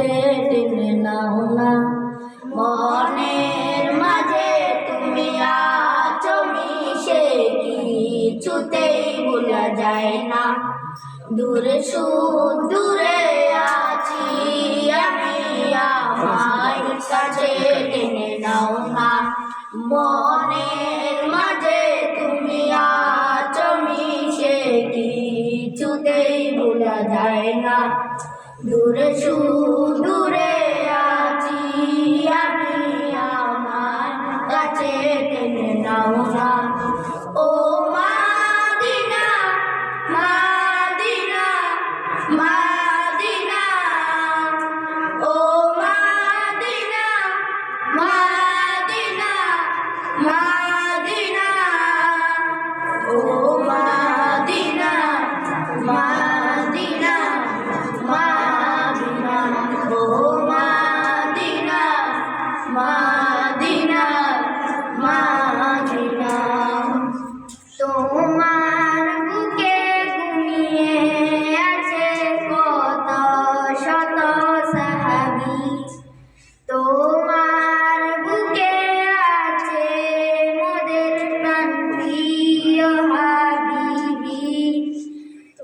কাছে টেনে নাও না। মনের মাঝে তুমি আছো মিশে, কিছুতেই ভোলা যায় না। দূরে দূরে আছি আমি, আমায় কাছে টেনে নাও না। মনের মাঝে তুমি আছো মিশে, কিছুতেই ভোলা যায় না। দূরে দূরে আছি আমি, আমায় কাছে টেনে নাও না। ও মাদিনা মাদিনা মাদিনা, ও মাদিনা মাদিনা মাদিনা, ও মাদিনা মাদিনা মাদিনা, ও মাদিনা মাদিনা মাদিনা। তোমার বুকে ঘুমিয়ে আছে কত শত সাহাবী, তোমার বুকে আছে মোদের প্রাণপ্রিয় হাবিবি।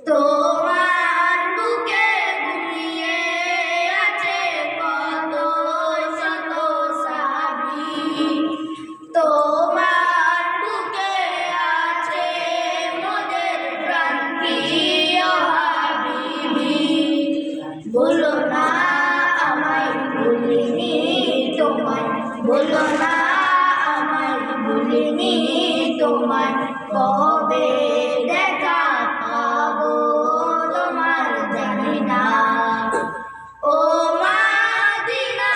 তোমার বুকে ঘুমিয়ে আছে কত শত সাহাবী, তোমার বুকে আছে মোদের প্রাণপ্রিয় হাবিবি। বলো না আমায় ভুলিনি তোমায়, বলো না আমায় ভুলিনি তোমায়, কবে দেখা পাবো তোমার জানি না। ও মাদিনা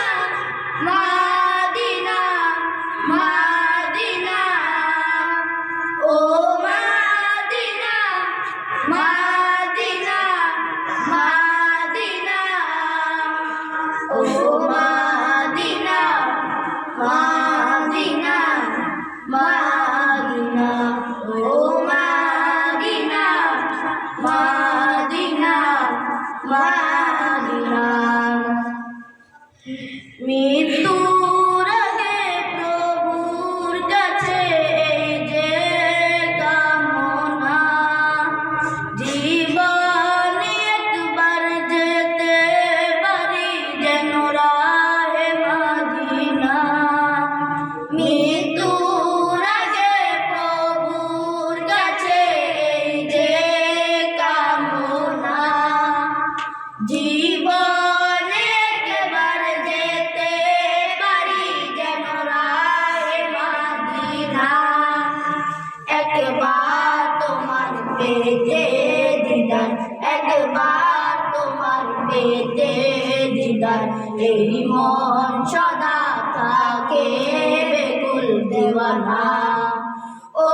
মাদিনা মাদিনা, ও মাদিনা মাদিনা মাদিনা, ও মাদিনা মাদিনা মাদিনা, ও মাদিনা মাদিনা মাদিনা। মৃত্যুর আগে প্রভুর কাছে এই যে কামনা, জীবনে একবার যেতে পারি যেন রাহে মদিনা। মৃত্যুর আগে প্রভুর কাছে এই যে কামনা, জীবনে একবার যেতে পারি যেন রাহে মদিনা। একবার তোমার পেতে দিদার, একবার তোমার পেতে দিদার, এই মন সদা থাকে বেকুল দেওয়ানা। ও